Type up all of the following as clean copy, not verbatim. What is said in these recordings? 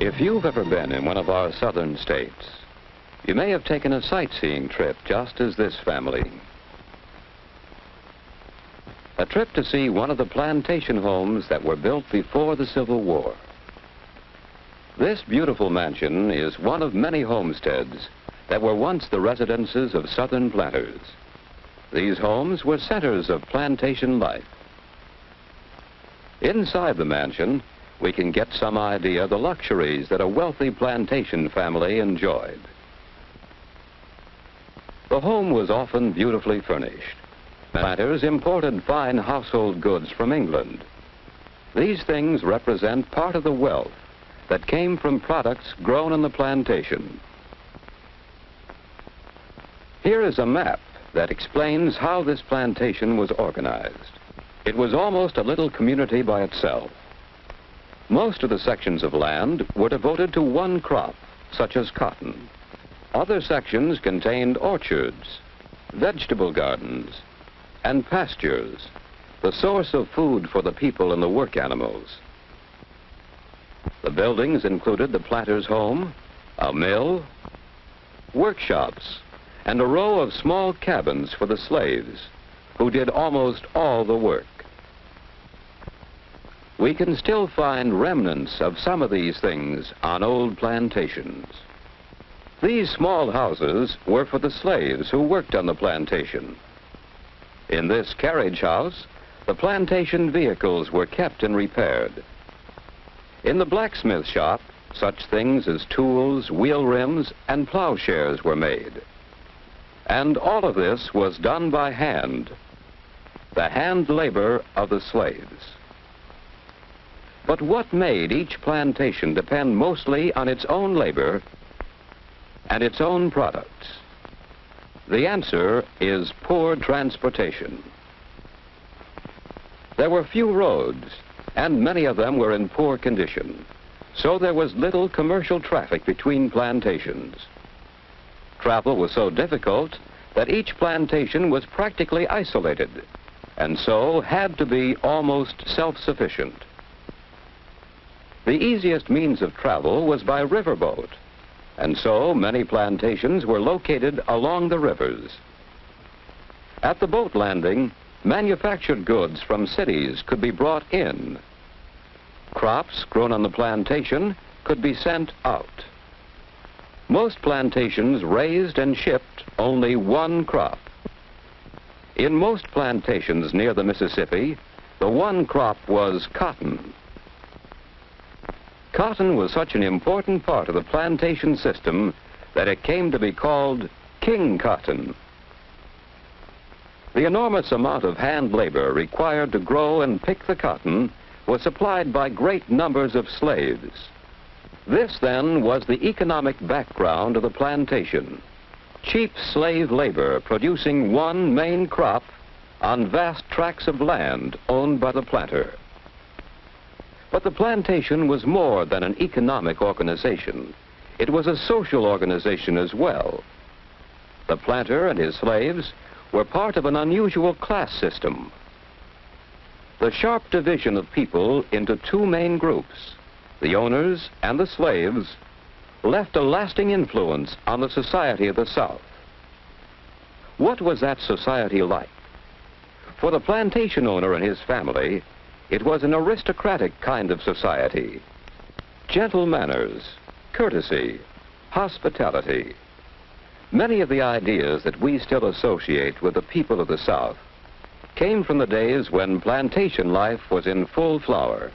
If you've ever been in one of our southern states, you may have taken a sightseeing trip just as this family. A trip to see one of the plantation homes that were built before the Civil War. This beautiful mansion is one of many homesteads that were once the residences of southern planters. These homes were centers of plantation life. Inside the mansion, we can get some idea of the luxuries that a wealthy plantation family enjoyed. The home was often beautifully furnished. Planters imported fine household goods from England. These things represent part of the wealth that came from products grown on the plantation. Here is a map that explains how this plantation was organized. It was almost a little community by itself. Most of the sections of land were devoted to one crop, such as cotton. Other sections contained orchards, vegetable gardens, and pastures, the source of food for the people and the work animals. The buildings included the planter's home, a mill, workshops, and a row of small cabins for the slaves, who did almost all the work. We can still find remnants of some of these things on old plantations. These small houses were for the slaves who worked on the plantation. In this carriage house, the plantation vehicles were kept and repaired. In the blacksmith shop, such things as tools, wheel rims, and plowshares were made. And all of this was done by hand, the hand labor of the slaves. But what made each plantation depend mostly on its own labor and its own products? The answer is poor transportation. There were few roads, and many of them were in poor condition, so there was little commercial traffic between plantations. Travel was so difficult that each plantation was practically isolated, and so had to be almost self-sufficient. The easiest means of travel was by riverboat, and so many plantations were located along the rivers. At the boat landing, manufactured goods from cities could be brought in. Crops grown on the plantation could be sent out. Most plantations raised and shipped only one crop. In most plantations near the Mississippi, the one crop was cotton. Cotton was such an important part of the plantation system that it came to be called king cotton. The enormous amount of hand labor required to grow and pick the cotton was supplied by great numbers of slaves. This, then, was the economic background of the plantation. Cheap slave labor producing one main crop on vast tracts of land owned by the planter. But the plantation was more than an economic organization. It was a social organization as well. The planter and his slaves were part of an unusual class system. The sharp division of people into two main groups, the owners and the slaves, left a lasting influence on the society of the South. What was that society like? For the plantation owner and his family, it was an aristocratic kind of society. Gentle manners, courtesy, hospitality. Many of the ideas that we still associate with the people of the South came from the days when plantation life was in full flower.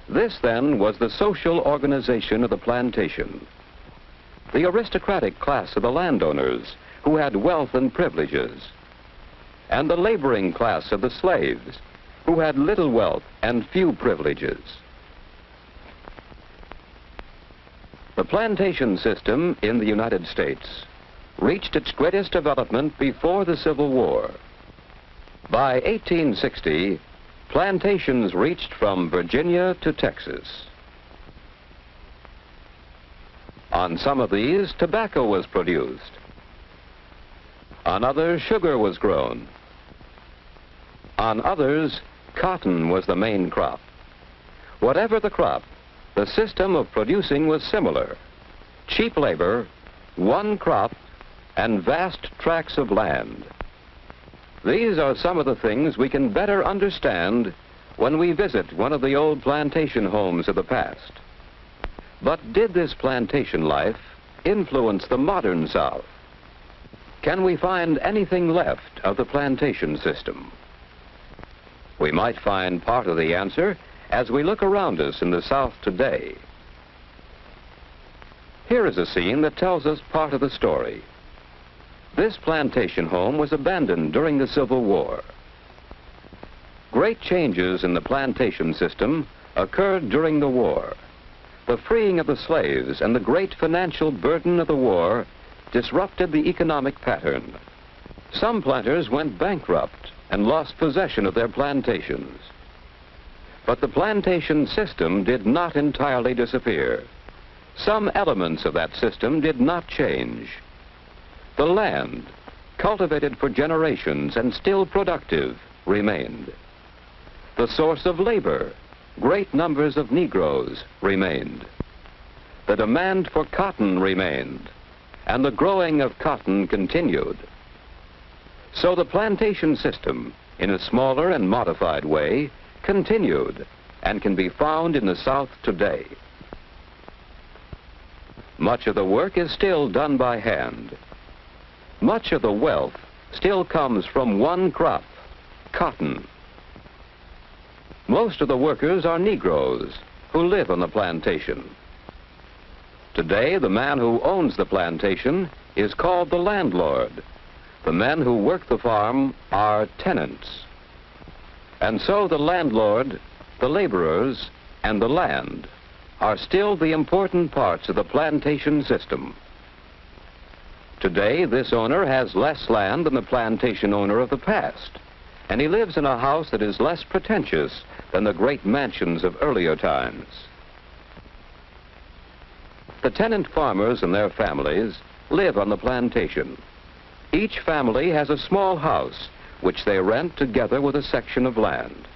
This, then, was the social organization of the plantation. The aristocratic class of the landowners who had wealth and privileges, and the laboring class of the slaves who had little wealth and few privileges. The plantation system in the United States reached its greatest development before the Civil War. By 1860, plantations reached from Virginia to Texas. On some of these, tobacco was produced. On others, sugar was grown. On others, cotton was the main crop. Whatever the crop, The system of producing was similar. Cheap labor, one crop, and vast tracts of land. These are some of the things we can better understand when we visit one of the old plantation homes of the past. But did this plantation life influence the modern South? Can we find anything left of the plantation system? We might find part of the answer as we look around us in the South today. Here is a scene that tells us part of the story. This plantation home was abandoned during the Civil War. Great changes in the plantation system occurred during the war. The freeing of the slaves and the great financial burden of the war disrupted the economic pattern. Some planters went bankrupt and lost possession of their plantations. But the plantation system did not entirely disappear. Some elements of that system did not change. The land, cultivated for generations and still productive, remained. The source of labor, great numbers of Negroes, remained. The demand for cotton remained, and the growing of cotton continued. So the plantation system, in a smaller and modified way, continued and can be found in the South today. Much of the work is still done by hand. Much of the wealth still comes from one crop, cotton. Most of the workers are Negroes who live on the plantation. Today, the man who owns the plantation is called the landlord. The men who work the farm are tenants. And so the landlord, the laborers, and the land are still the important parts of the plantation system. Today, this owner has less land than the plantation owner of the past, and he lives in a house that is less pretentious than the great mansions of earlier times. The tenant farmers and their families live on the plantation. Each family has a small house which they rent together with a section of land.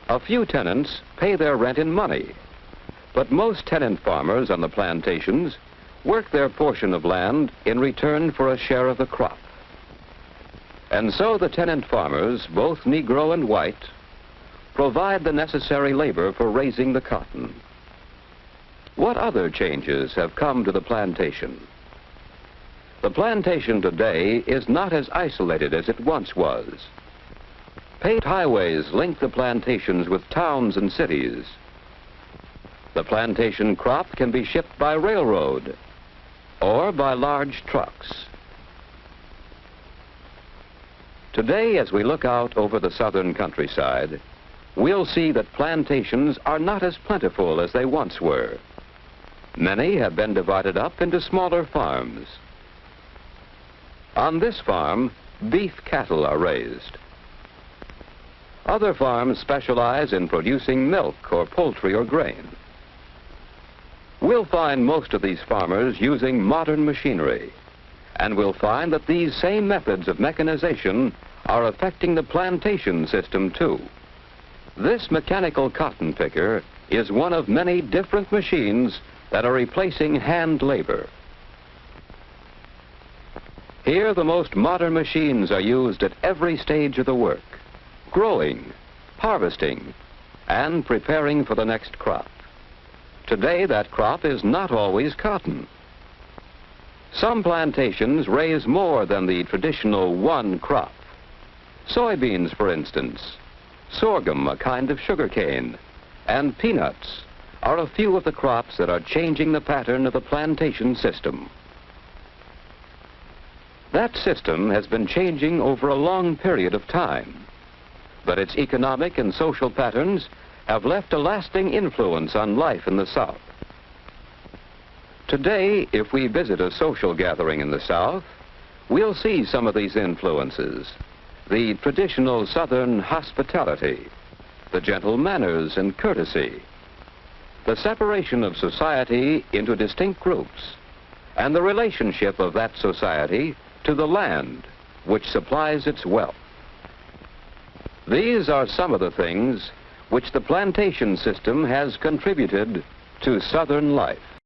A few tenants pay their rent in money, but most tenant farmers on the plantations work their portion of land in return for a share of the crop. And so the tenant farmers, both Negro and white, provide the necessary labor for raising the cotton. What other changes have come to the plantation? The plantation today is not as isolated as it once was. Paved highways link the plantations with towns and cities. The plantation crop can be shipped by railroad or by large trucks. Today, as we look out over the southern countryside, we'll see that plantations are not as plentiful as they once were. Many have been divided up into smaller farms. On this farm, beef cattle are raised. Other farms specialize in producing milk or poultry or grain. We'll find most of these farmers using modern machinery, and we'll find that these same methods of mechanization are affecting the plantation system too. This mechanical cotton picker is one of many different machines that are replacing hand labor. Here, the most modern machines are used at every stage of the work: growing, harvesting, and preparing for the next crop. Today, that crop is not always cotton. Some plantations raise more than the traditional one crop. Soybeans, for instance, sorghum, a kind of sugarcane, and peanuts are a few of the crops that are changing the pattern of the plantation system. That system has been changing over a long period of time, but its economic and social patterns have left a lasting influence on life in the South. Today, if we visit a social gathering in the South, we'll see some of these influences: the traditional Southern hospitality, the gentle manners and courtesy, the separation of society into distinct groups, and the relationship of that society to the land which supplies its wealth. These are some of the things which the plantation system has contributed to Southern life.